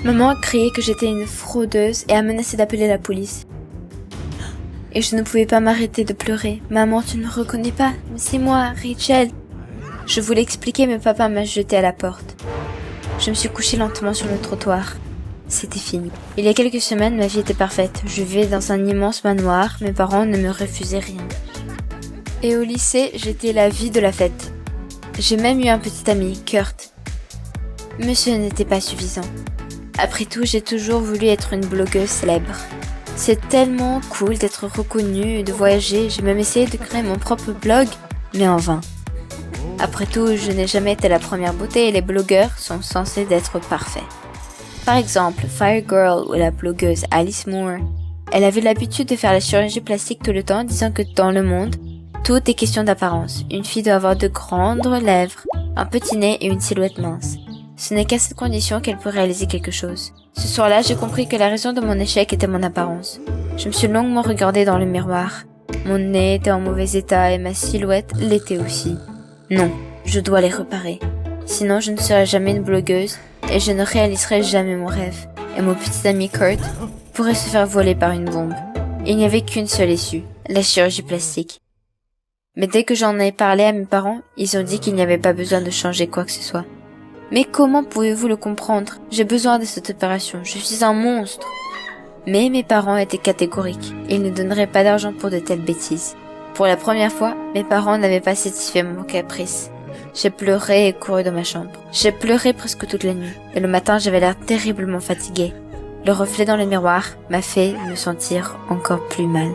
Maman a crié que j'étais une fraudeuse et a menacé d'appeler la police. Et je ne pouvais pas m'arrêter de pleurer. Maman, tu ne me reconnais pas, mais c'est moi, Rachel. Je voulais expliquer, mais papa m'a jeté à la porte. Je me suis couchée lentement sur le trottoir. C'était fini. Il y a quelques semaines, ma vie était parfaite. Je vivais dans un immense manoir, mes parents ne me refusaient rien. Et au lycée, j'étais la vie de la fête. J'ai même eu un petit ami, Kurt. Mais ce n'était pas suffisant. Après tout, j'ai toujours voulu être une blogueuse célèbre. C'est tellement cool d'être reconnue et de voyager. J'ai même essayé de créer mon propre blog, mais en vain. Après tout, je n'ai jamais été la première beauté et les blogueurs sont censés être parfaits. Par exemple, Fire Girl ou la blogueuse Alice Moore. Elle avait l'habitude de faire la chirurgie plastique tout le temps, disant que dans le monde, tout est question d'apparence. Une fille doit avoir de grandes lèvres, un petit nez et une silhouette mince. Ce n'est qu'à cette condition qu'elle peut réaliser quelque chose. Ce soir-là, j'ai compris que la raison de mon échec était mon apparence. Je me suis longuement regardée dans le miroir. Mon nez était en mauvais état et ma silhouette l'était aussi. Non, je dois les réparer. Sinon, je ne serai jamais une blogueuse et je ne réaliserai jamais mon rêve. Et mon petit ami Kurt pourrait se faire voler par une bombe. Il n'y avait qu'une seule issue, la chirurgie plastique. Mais dès que j'en ai parlé à mes parents, ils ont dit qu'il n'y avait pas besoin de changer quoi que ce soit. Mais comment pouvez-vous le comprendre? J'ai besoin de cette opération, je suis un monstre. Mais mes parents étaient catégoriques, ils ne donneraient pas d'argent pour de telles bêtises. Pour la première fois, mes parents n'avaient pas satisfait mon caprice. J'ai pleuré et couru dans ma chambre. J'ai pleuré presque toute la nuit, et le matin j'avais l'air terriblement fatiguée. Le reflet dans le miroir m'a fait me sentir encore plus mal.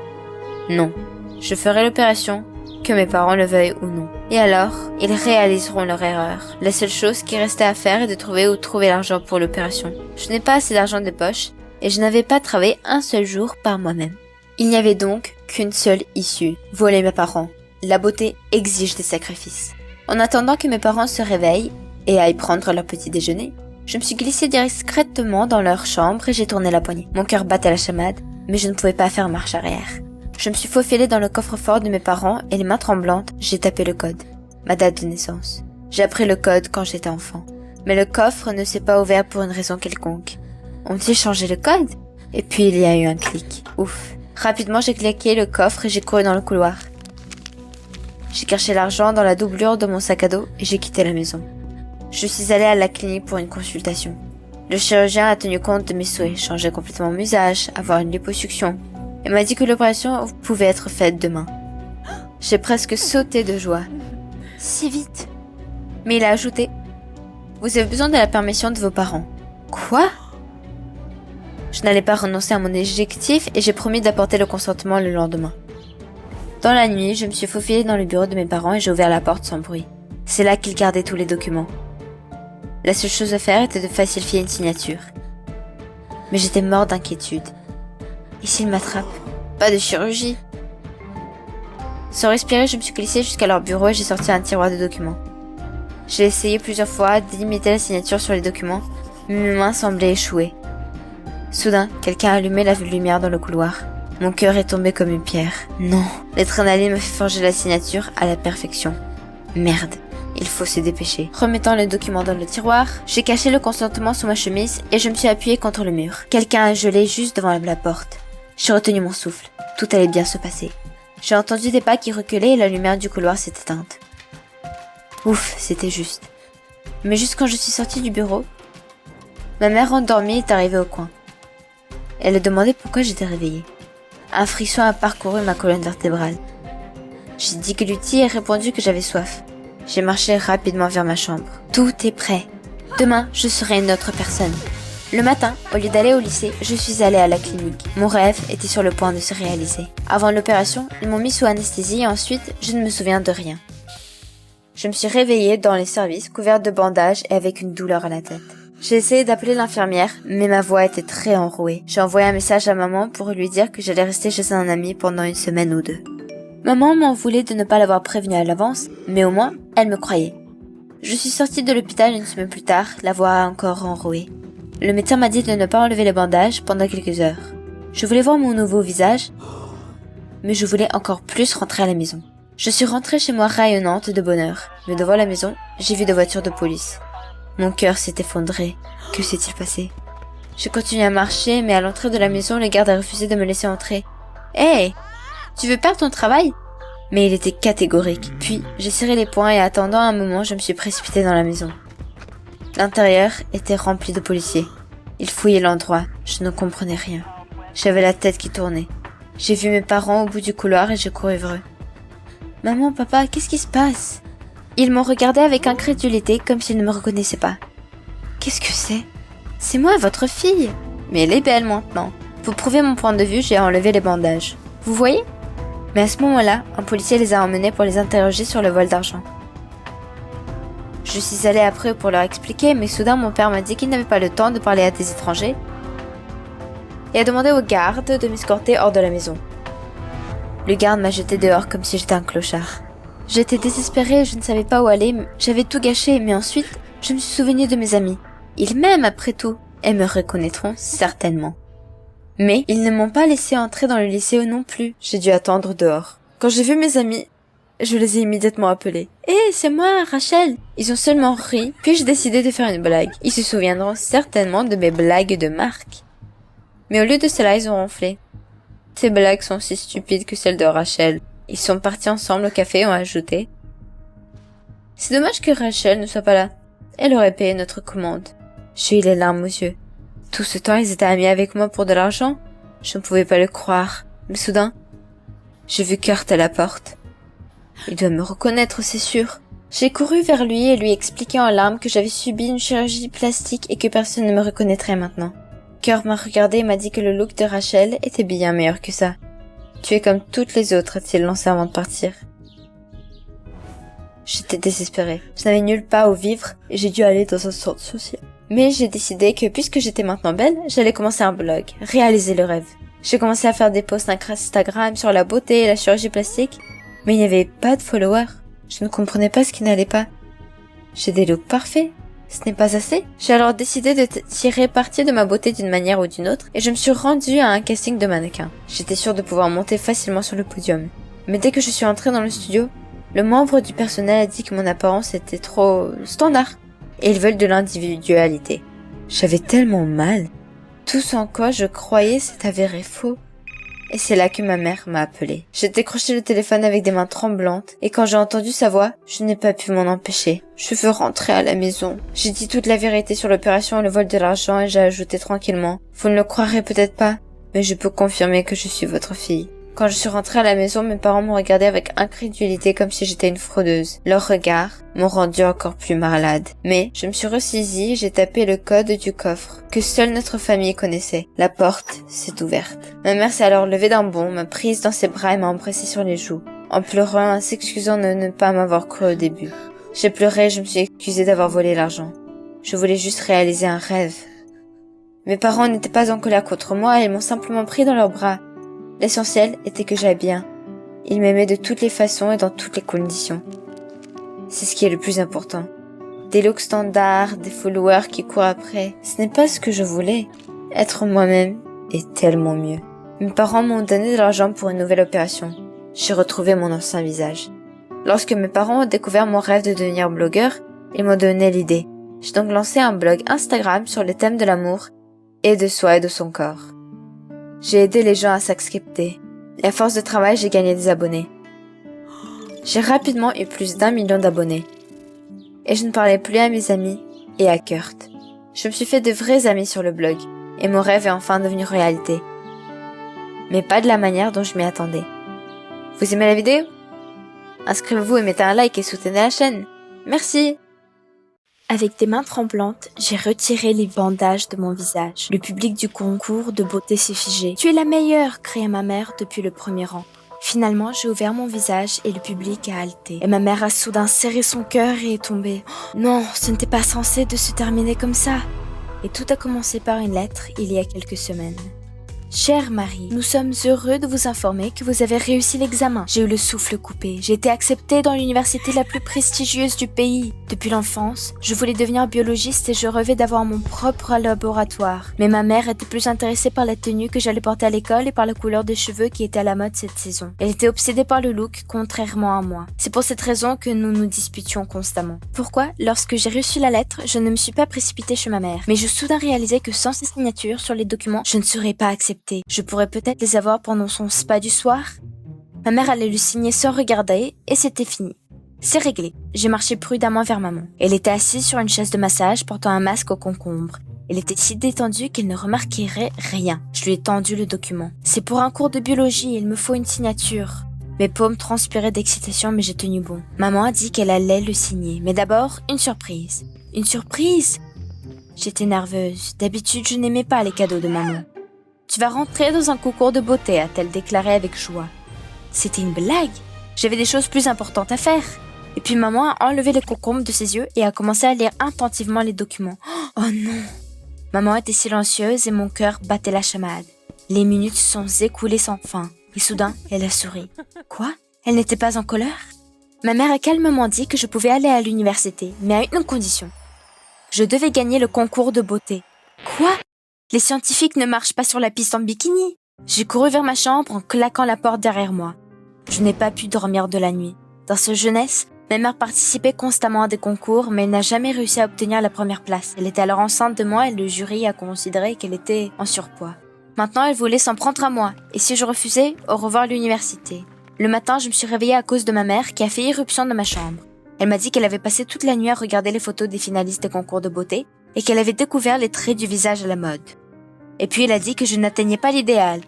Non, je ferai l'opération, que mes parents le veuillent ou non. Et alors, ils réaliseront leur erreur. La seule chose qui restait à faire est de trouver où trouver l'argent pour l'opération. Je n'ai pas assez d'argent de poche, et je n'avais pas travaillé un seul jour par moi-même. Il n'y avait donc qu'une seule issue, voler mes parents. La beauté exige des sacrifices. En attendant que mes parents se réveillent et aillent prendre leur petit déjeuner, je me suis glissée discrètement dans leur chambre et j'ai tourné la poignée. Mon cœur battait la chamade, mais je ne pouvais pas faire marche arrière. Je me suis faufilée dans le coffre-fort de mes parents et les mains tremblantes, j'ai tapé le code. Ma date de naissance. J'ai appris le code quand j'étais enfant. Mais le coffre ne s'est pas ouvert pour une raison quelconque. Ont-ils changé le code? Et puis il y a eu un clic. Ouf. Rapidement j'ai claqué le coffre et j'ai couru dans le couloir. J'ai caché l'argent dans la doublure de mon sac à dos et j'ai quitté la maison. Je suis allée à la clinique pour une consultation. Le chirurgien a tenu compte de mes souhaits, changer complètement mon visage, avoir une liposuction. Il m'a dit que l'opération pouvait être faite demain. J'ai presque sauté de joie. Si vite. Mais il a ajouté: vous avez besoin de la permission de vos parents. Quoi? Je n'allais pas renoncer à mon objectif et j'ai promis d'apporter le consentement le lendemain. Dans la nuit, je me suis faufilée dans le bureau de mes parents et j'ai ouvert la porte sans bruit. C'est là qu'ils gardaient tous les documents. La seule chose à faire était de falsifier une signature. Mais j'étais morte d'inquiétude. Et s'ils m'attrapent? Pas de chirurgie. Sans respirer, je me suis glissée jusqu'à leur bureau et j'ai sorti un tiroir de documents. J'ai essayé plusieurs fois d'imiter la signature sur les documents, mais mes mains semblaient échouer. Soudain, quelqu'un a allumé la lumière dans le couloir. Mon cœur est tombé comme une pierre. Non, l'adrénaline me fait forger la signature à la perfection. Merde, il faut se dépêcher. Remettant le document dans le tiroir, j'ai caché le consentement sous ma chemise et je me suis appuyée contre le mur. Quelqu'un a gelé juste devant la porte. J'ai retenu mon souffle. Tout allait bien se passer. J'ai entendu des pas qui reculaient et la lumière du couloir s'est éteinte. Ouf, c'était juste. Mais juste quand je suis sortie du bureau, ma mère endormie est arrivée au coin. Elle a demandé pourquoi j'étais réveillée. Un frisson a parcouru ma colonne vertébrale. J'ai dégluti et répondu que j'avais soif. J'ai marché rapidement vers ma chambre. Tout est prêt. Demain, je serai une autre personne. Le matin, au lieu d'aller au lycée, je suis allée à la clinique. Mon rêve était sur le point de se réaliser. Avant l'opération, ils m'ont mis sous anesthésie et ensuite, je ne me souviens de rien. Je me suis réveillée dans les services, couverte de bandages et avec une douleur à la tête. J'ai essayé d'appeler l'infirmière, mais ma voix était très enrouée. J'ai envoyé un message à maman pour lui dire que j'allais rester chez un ami pendant une semaine ou deux. Maman m'en voulait de ne pas l'avoir prévenue à l'avance, mais au moins, elle me croyait. Je suis sortie de l'hôpital une semaine plus tard, la voix encore enrouée. Le médecin m'a dit de ne pas enlever les bandages pendant quelques heures. Je voulais voir mon nouveau visage, mais je voulais encore plus rentrer à la maison. Je suis rentrée chez moi rayonnante de bonheur, mais devant la maison, j'ai vu des voitures de police. Mon cœur s'est effondré. Que s'est-il passé? Je continuais à marcher, mais à l'entrée de la maison, le garde a refusé de me laisser entrer. « Hey, tu veux perdre ton travail ?» Mais il était catégorique. Puis, j'ai serré les poings et attendant un moment, je me suis précipitée dans la maison. L'intérieur était rempli de policiers. Ils fouillaient l'endroit. Je ne comprenais rien. J'avais la tête qui tournait. J'ai vu mes parents au bout du couloir et j'ai couru vers eux. « Maman, papa, qu'est-ce qui se passe ?» Ils m'ont regardé avec incrédulité comme s'ils ne me reconnaissaient pas. « Qu'est-ce que c'est ? C'est moi, votre fille !» Mais elle est belle maintenant. Pour prouver mon point de vue, j'ai enlevé les bandages. Vous voyez ? Mais à ce moment-là, un policier les a emmenés pour les interroger sur le vol d'argent. Je suis allée après pour leur expliquer, mais soudain mon père m'a dit qu'il n'avait pas le temps de parler à des étrangers et a demandé aux gardes de m'escorter hors de la maison. Le garde m'a jeté dehors comme si j'étais un clochard. J'étais désespérée, je ne savais pas où aller, j'avais tout gâché, mais ensuite, je me suis souvenue de mes amis. Ils m'aiment après tout, et me reconnaîtront certainement. Mais ils ne m'ont pas laissé entrer dans le lycée non plus, j'ai dû attendre dehors. Quand j'ai vu mes amis, je les ai immédiatement appelés. « Hé, c'est moi, Rachel !» Ils ont seulement ri, puis j'ai décidé de faire une blague. Ils se souviendront certainement de mes blagues de marque. Mais au lieu de cela, ils ont ronflé. Ces blagues sont aussi stupides que celles de Rachel. Ils sont partis ensemble au café et ont ajouté. C'est dommage que Rachel ne soit pas là. Elle aurait payé notre commande. J'ai eu les larmes aux yeux. Tout ce temps, ils étaient amis avec moi pour de l'argent. Je ne pouvais pas le croire. Mais soudain, j'ai vu Kurt à la porte. Il doit me reconnaître, c'est sûr. J'ai couru vers lui et lui expliqué en larmes que j'avais subi une chirurgie plastique et que personne ne me reconnaîtrait maintenant. Kurt m'a regardé et m'a dit que le look de Rachel était bien meilleur que ça. Tu es comme toutes les autres, a-t-il lancé avant de partir. J'étais désespérée. Je n'avais nulle part où vivre et j'ai dû aller dans un centre social. Mais j'ai décidé que puisque j'étais maintenant belle, j'allais commencer un blog, réaliser le rêve. J'ai commencé à faire des posts Instagram sur la beauté et la chirurgie plastique, mais il n'y avait pas de followers. Je ne comprenais pas ce qui n'allait pas. J'ai des looks parfaits. Ce n'est pas assez. J'ai alors décidé de tirer parti de ma beauté d'une manière ou d'une autre et je me suis rendue à un casting de mannequin. J'étais sûre de pouvoir monter facilement sur le podium. Mais dès que je suis entrée dans le studio, le membre du personnel a dit que mon apparence était trop standard et ils veulent de l'individualité. J'avais tellement mal. Tout ce en quoi je croyais s'est avéré faux. Et c'est là que ma mère m'a appelée. J'ai décroché le téléphone avec des mains tremblantes, et quand j'ai entendu sa voix, je n'ai pas pu m'en empêcher. Je veux rentrer à la maison. J'ai dit toute la vérité sur l'opération et le vol de l'argent et j'ai ajouté tranquillement. Vous ne le croirez peut-être pas, mais je peux confirmer que je suis votre fille. Quand je suis rentrée à la maison, mes parents m'ont regardée avec incrédulité comme si j'étais une fraudeuse. Leurs regards m'ont rendue encore plus malade. Mais je me suis ressaisie et j'ai tapé le code du coffre, que seule notre famille connaissait. La porte s'est ouverte. Ma mère s'est alors levée d'un bond, m'a prise dans ses bras et m'a embrassée sur les joues, en pleurant et s'excusant de ne pas m'avoir cru au début. J'ai pleuré et je me suis excusée d'avoir volé l'argent. Je voulais juste réaliser un rêve. Mes parents n'étaient pas en colère contre moi, ils m'ont simplement pris dans leurs bras. L'essentiel était que j'aille bien. Ils m'aimaient de toutes les façons et dans toutes les conditions. C'est ce qui est le plus important. Des looks standards, des followers qui courent après, ce n'est pas ce que je voulais. Être moi-même est tellement mieux. Mes parents m'ont donné de l'argent pour une nouvelle opération. J'ai retrouvé mon ancien visage. Lorsque mes parents ont découvert mon rêve de devenir blogueur, ils m'ont donné l'idée. J'ai donc lancé un blog Instagram sur les thèmes de l'amour et de soi et de son corps. J'ai aidé les gens à s'accepter. Et à force de travail, j'ai gagné des abonnés. J'ai rapidement eu plus d'1 million d'abonnés. Et je ne parlais plus à mes amis et à Kurt. Je me suis fait de vrais amis sur le blog. Et mon rêve est enfin devenu réalité. Mais pas de la manière dont je m'y attendais. Vous aimez la vidéo ? Inscrivez-vous et mettez un like et soutenez la chaîne. Merci! Avec des mains tremblantes, j'ai retiré les bandages de mon visage. Le public du concours de beauté s'est figé. « Tu es la meilleure !» criait ma mère depuis le premier rang. Finalement, j'ai ouvert mon visage et le public a halté. Et ma mère a soudain serré son cœur et est tombée. « Non, ce n'était pas censé de se terminer comme ça !» Et tout a commencé par une lettre il y a quelques semaines. Chère Marie, nous sommes heureux de vous informer que vous avez réussi l'examen. J'ai eu le souffle coupé. J'ai été acceptée dans l'université la plus prestigieuse du pays. Depuis l'enfance, je voulais devenir biologiste et je rêvais d'avoir mon propre laboratoire. Mais ma mère était plus intéressée par la tenue que j'allais porter à l'école et par la couleur des cheveux qui était à la mode cette saison. Elle était obsédée par le look, contrairement à moi. C'est pour cette raison que nous nous disputions constamment. Pourquoi, lorsque j'ai reçu la lettre, je ne me suis pas précipitée chez ma mère. Mais je soudain réalisé que sans ses signatures sur les documents, je ne serais pas acceptée. Je pourrais peut-être les avoir pendant son spa du soir. Ma mère allait le signer sans regarder et c'était fini. C'est réglé. J'ai marché prudemment vers maman. Elle était assise sur une chaise de massage portant un masque au concombre. Elle était si détendue qu'elle ne remarquerait rien. Je lui ai tendu le document. C'est pour un cours de biologie, il me faut une signature. Mes paumes transpiraient d'excitation mais j'ai tenu bon. Maman a dit qu'elle allait le signer. Mais d'abord, une surprise. Une surprise? J'étais nerveuse. D'habitude, je n'aimais pas les cadeaux de maman. Tu vas rentrer dans un concours de beauté, a-t-elle déclaré avec joie. C'était une blague. J'avais des choses plus importantes à faire. Et puis maman a enlevé le concombre de ses yeux et a commencé à lire attentivement les documents. Oh non! Maman était silencieuse et mon cœur battait la chamade. Les minutes se sont écoulées sans fin. Et soudain, elle a souri. Quoi? Elle n'était pas en colère? Ma mère a calmement dit que je pouvais aller à l'université, mais à une condition. Je devais gagner le concours de beauté. Quoi? Les scientifiques ne marchent pas sur la piste en bikini. J'ai couru vers ma chambre en claquant la porte derrière moi. Je n'ai pas pu dormir de la nuit. Dans sa jeunesse, ma mère participait constamment à des concours, mais elle n'a jamais réussi à obtenir la première place. Elle était alors enceinte de moi et le jury a considéré qu'elle était en surpoids. Maintenant, elle voulait s'en prendre à moi. Et si je refusais, au revoir l'université. Le matin, je me suis réveillée à cause de ma mère qui a fait irruption dans ma chambre. Elle m'a dit qu'elle avait passé toute la nuit à regarder les photos des finalistes des concours de beauté et qu'elle avait découvert les traits du visage à la mode. Et puis elle a dit que je n'atteignais pas l'idéal.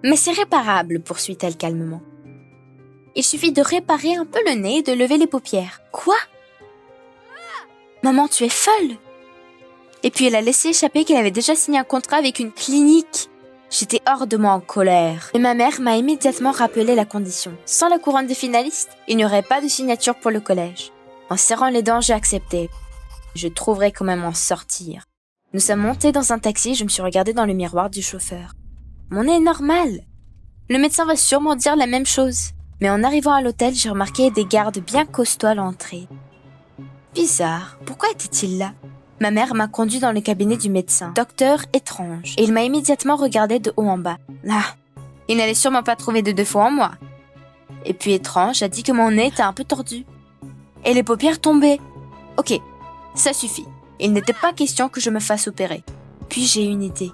Mais c'est réparable, poursuit-elle calmement. Il suffit de réparer un peu le nez et de lever les paupières. Quoi? Maman, tu es folle! Et puis elle a laissé échapper qu'elle avait déjà signé un contrat avec une clinique. J'étais hors de moi en colère. Et ma mère m'a immédiatement rappelé la condition. Sans la couronne des finalistes, il n'y aurait pas de signature pour le collège. En serrant les dents, j'ai accepté. Je trouverais quand même en sortir. Nous sommes montés dans un taxi, je me suis regardée dans le miroir du chauffeur. Mon nez est normal. Le médecin va sûrement dire la même chose. Mais en arrivant à l'hôtel, j'ai remarqué des gardes bien costauds à l'entrée. Bizarre, pourquoi était-il là? Ma mère m'a conduit dans le cabinet du médecin, docteur étrange, et il m'a immédiatement regardé de haut en bas. Ah, il n'allait sûrement pas trouver de défaut en moi. Et puis étrange a dit que mon nez était un peu tordu. Et les paupières tombaient. Ok, ça suffit. Il n'était pas question que je me fasse opérer. Puis j'ai eu une idée.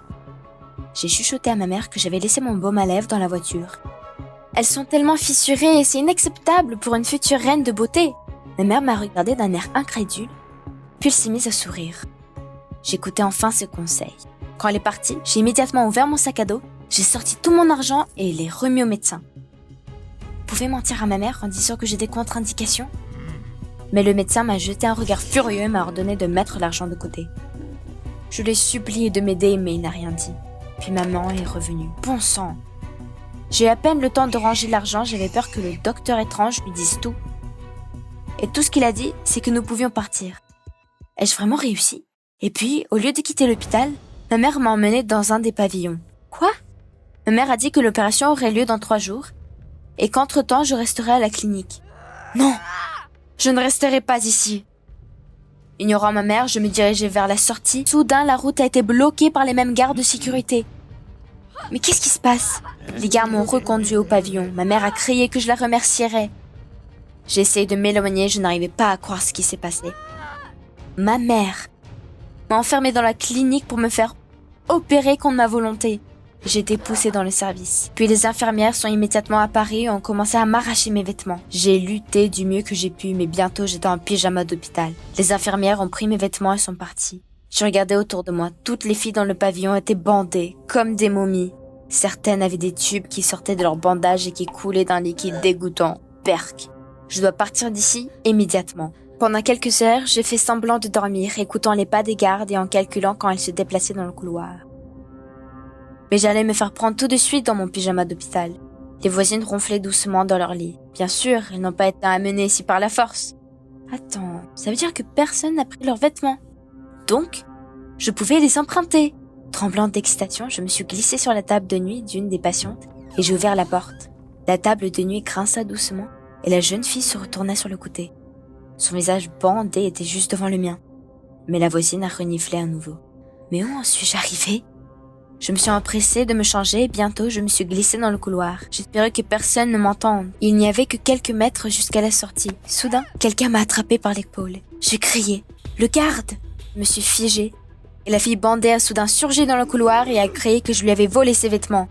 J'ai chuchoté à ma mère que j'avais laissé mon baume à lèvres dans la voiture. Elles sont tellement fissurées et c'est inacceptable pour une future reine de beauté. Ma mère m'a regardé d'un air incrédule, puis elle s'est mise à sourire. J'écoutais enfin ses conseils. Quand elle est partie, j'ai immédiatement ouvert mon sac à dos, j'ai sorti tout mon argent et l'ai remis au médecin. Vous pouvez mentir à ma mère en disant que j'ai des contre-indications? Mais le médecin m'a jeté un regard furieux et m'a ordonné de mettre l'argent de côté. Je l'ai supplié de m'aider, mais il n'a rien dit. Puis maman est revenue. Bon sang! J'ai eu à peine le temps de ranger l'argent, j'avais peur que le docteur étrange lui dise tout. Et tout ce qu'il a dit, c'est que nous pouvions partir. Ai-je vraiment réussi? Et puis, au lieu de quitter l'hôpital, ma mère m'a emmenée dans un des pavillons. Quoi? Ma mère a dit que l'opération aurait lieu dans 3 jours, et qu'entre-temps, je resterai à la clinique. Non! Je ne resterai pas ici. Ignorant ma mère, je me dirigeais vers la sortie. Soudain, la route a été bloquée par les mêmes gardes de sécurité. Mais qu'est-ce qui se passe? Les gardes m'ont reconduit au pavillon. Ma mère a crié que je la remercierais. J'ai essayé de m'éloigner, je n'arrivais pas à croire ce qui s'est passé. Ma mère m'a enfermée dans la clinique pour me faire opérer contre ma volonté. J'ai été poussée dans le service. Puis les infirmières sont immédiatement apparues et ont commencé à m'arracher mes vêtements. J'ai lutté du mieux que j'ai pu, mais bientôt j'étais en pyjama d'hôpital. Les infirmières ont pris mes vêtements et sont parties. Je regardais autour de moi. Toutes les filles dans le pavillon étaient bandées, comme des momies. Certaines avaient des tubes qui sortaient de leurs bandages et qui coulaient d'un liquide dégoûtant. Perk. Je dois partir d'ici immédiatement. Pendant quelques heures, j'ai fait semblant de dormir, écoutant les pas des gardes et en calculant quand elles se déplaçaient dans le couloir. Mais j'allais me faire prendre tout de suite dans mon pyjama d'hôpital. Les voisines ronflaient doucement dans leur lit. Bien sûr, elles n'ont pas été amenées ici par la force. Attends, ça veut dire que personne n'a pris leurs vêtements. Donc, je pouvais les emprunter. Tremblante d'excitation, je me suis glissée sur la table de nuit d'une des patientes et j'ai ouvert la porte. La table de nuit grinça doucement et la jeune fille se retourna sur le côté. Son visage bandé était juste devant le mien. Mais la voisine a reniflé à nouveau. Mais où en suis-je arrivée? Je me suis empressée de me changer et bientôt je me suis glissée dans le couloir. J'espérais que personne ne m'entende. Il n'y avait que quelques mètres jusqu'à la sortie. Soudain, quelqu'un m'a attrapée par l'épaule. J'ai crié « Le garde !» Je me suis figée. Et la fille bandée a soudain surgi dans le couloir et a crié que je lui avais volé ses vêtements.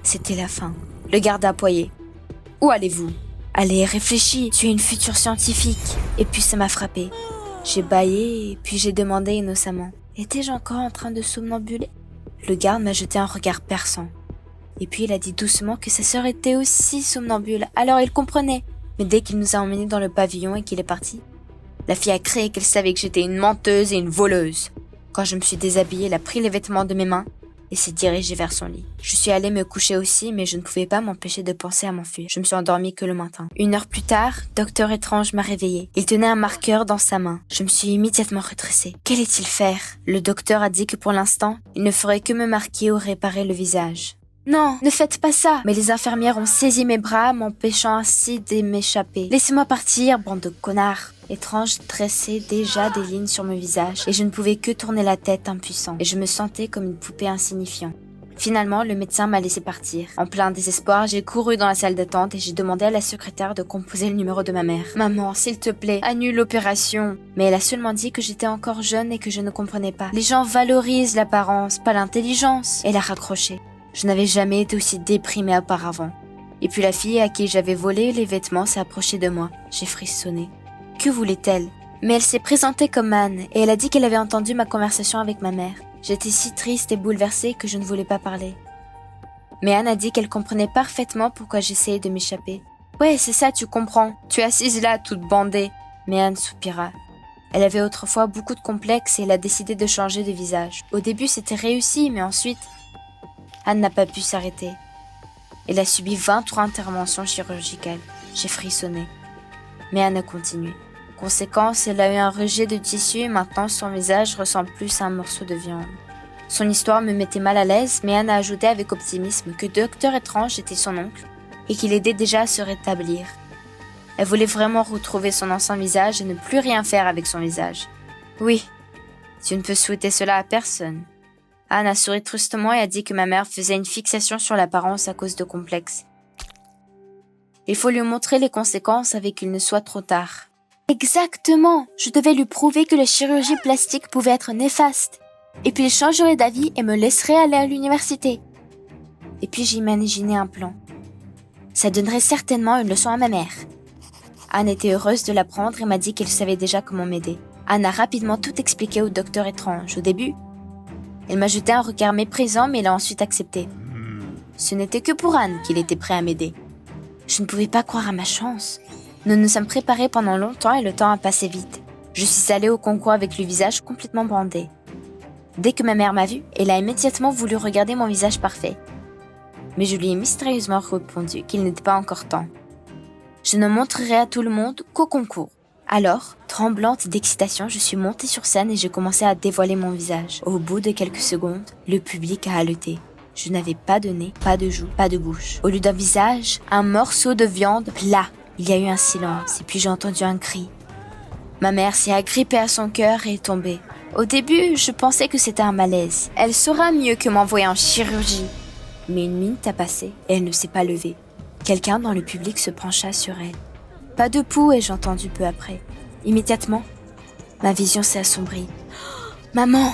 C'était la fin. Le garde a appoyé. « Où allez-vous ?»« Allez, réfléchis, tu es une future scientifique. » Et puis ça m'a frappée. J'ai bâillé et puis j'ai demandé innocemment. Étais-je encore en train de somnambuler? Le garde m'a jeté un regard perçant. Et puis il a dit doucement que sa sœur était aussi somnambule, alors il comprenait. Mais dès qu'il nous a emmenés dans le pavillon et qu'il est parti, la fille a crié qu'elle savait que j'étais une menteuse et une voleuse. Quand je me suis déshabillée, elle a pris les vêtements de mes mains et s'est dirigée vers son lit. Je suis allée me coucher aussi, mais je ne pouvais pas m'empêcher de penser à m'enfuir. Je me suis endormie que le matin. 1 heure plus tard, Docteur Étrange m'a réveillée. Il tenait un marqueur dans sa main. Je me suis immédiatement redressée. Qu'allait-il faire? Le docteur a dit que pour l'instant, il ne ferait que me marquer ou réparer le visage. Non, ne faites pas ça! Mais les infirmières ont saisi mes bras, m'empêchant ainsi de m'échapper. Laissez-moi partir, bande de connards! Étrange tressait déjà des lignes sur mon visage, et je ne pouvais que tourner la tête impuissant, et je me sentais comme une poupée insignifiante. Finalement, le médecin m'a laissé partir. En plein désespoir, j'ai couru dans la salle d'attente et j'ai demandé à la secrétaire de composer le numéro de ma mère. « Maman, s'il te plaît, annule l'opération !» Mais elle a seulement dit que j'étais encore jeune et que je ne comprenais pas. Les gens valorisent l'apparence, pas l'intelligence. Elle a raccroché. Je n'avais jamais été aussi déprimée auparavant. Et puis la fille à qui j'avais volé les vêtements s'est approchée de moi. J'ai frissonné. Que voulait-elle? Mais elle s'est présentée comme Anne et elle a dit qu'elle avait entendu ma conversation avec ma mère. J'étais si triste et bouleversée que je ne voulais pas parler. Mais Anne a dit qu'elle comprenait parfaitement pourquoi j'essayais de m'échapper. « Ouais, c'est ça, tu comprends. Tu es assise là, toute bandée. » Mais Anne soupira. Elle avait autrefois beaucoup de complexes et elle a décidé de changer de visage. Au début, c'était réussi, mais ensuite... Anne n'a pas pu s'arrêter. Elle a subi 23 interventions chirurgicales. J'ai frissonné. Mais Anne a continué. Conséquence, elle a eu un rejet de tissu et maintenant son visage ressemble plus à un morceau de viande. Son histoire me mettait mal à l'aise, mais Anne a ajouté avec optimisme que Docteur Étrange était son oncle et qu'il aidait déjà à se rétablir. Elle voulait vraiment retrouver son ancien visage et ne plus rien faire avec son visage. Oui, tu ne peux souhaiter cela à personne. Anne a souri tristement et a dit que ma mère faisait une fixation sur l'apparence à cause de complexes. Il faut lui montrer les conséquences avant qu'il ne soit trop tard. Exactement! Je devais lui prouver que la chirurgie plastique pouvait être néfaste. Et puis il changerait d'avis et me laisserait aller à l'université. Et puis j'ai imaginé un plan. Ça donnerait certainement une leçon à ma mère. Anne était heureuse de l'apprendre et m'a dit qu'elle savait déjà comment m'aider. Anne a rapidement tout expliqué au docteur Étrange. Au début, elle m'a jeté un regard méprisant, mais elle a ensuite accepté. Ce n'était que pour Anne qu'il était prêt à m'aider. Je ne pouvais pas croire à ma chance. Nous nous sommes préparés pendant longtemps et le temps a passé vite. Je suis allée au concours avec le visage complètement bandé. Dès que ma mère m'a vue, elle a immédiatement voulu regarder mon visage parfait. Mais je lui ai mystérieusement répondu qu'il n'était pas encore temps. Je ne montrerai à tout le monde qu'au concours. Alors, tremblante d'excitation, je suis montée sur scène et j'ai commencé à dévoiler mon visage. Au bout de quelques secondes, le public a haleté. Je n'avais pas de nez, pas de joues, pas de bouche. Au lieu d'un visage, un morceau de viande plat. Il y a eu un silence et puis j'ai entendu un cri. Ma mère s'est agrippée à son cœur et est tombée. Au début, je pensais que c'était un malaise. Elle saura mieux que m'envoyer en chirurgie. Mais une minute a passé et elle ne s'est pas levée. Quelqu'un dans le public se pencha sur elle. Pas de pouls ai-je entendu peu après. Immédiatement, ma vision s'est assombrie. « Maman !»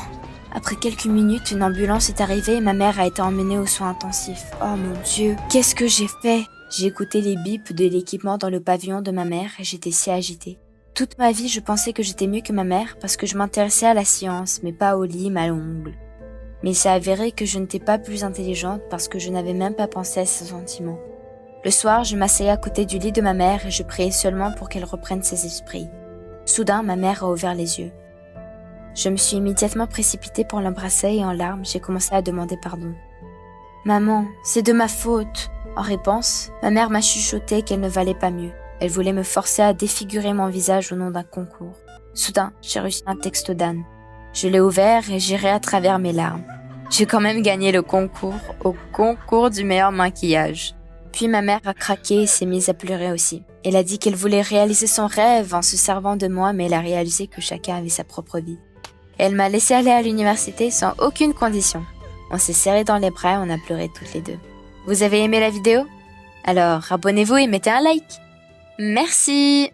Après quelques minutes, une ambulance est arrivée et ma mère a été emmenée aux soins intensifs. Oh mon Dieu, qu'est-ce que j'ai fait? J'ai écouté les bips de l'équipement dans le pavillon de ma mère et j'étais si agitée. Toute ma vie, je pensais que j'étais mieux que ma mère parce que je m'intéressais à la science, mais pas aux limes à l'ongle. Mais il s'est avéré que je n'étais pas plus intelligente parce que je n'avais même pas pensé à ses sentiments. Le soir, je m'asseyais à côté du lit de ma mère et je priais seulement pour qu'elle reprenne ses esprits. Soudain, ma mère a ouvert les yeux. Je me suis immédiatement précipitée pour l'embrasser et en larmes, j'ai commencé à demander pardon. « Maman, c'est de ma faute !» En réponse, ma mère m'a chuchoté qu'elle ne valait pas mieux. Elle voulait me forcer à défigurer mon visage au nom d'un concours. Soudain, j'ai reçu un texte d'Anne. Je l'ai ouvert et j'irai à travers mes larmes. J'ai quand même gagné le concours au concours du meilleur maquillage. Puis ma mère a craqué et s'est mise à pleurer aussi. Elle a dit qu'elle voulait réaliser son rêve en se servant de moi, mais elle a réalisé que chacun avait sa propre vie. Elle m'a laissé aller à l'université sans aucune condition. On s'est serré dans les bras et on a pleuré toutes les deux. Vous avez aimé la vidéo? Alors abonnez-vous et mettez un like. Merci!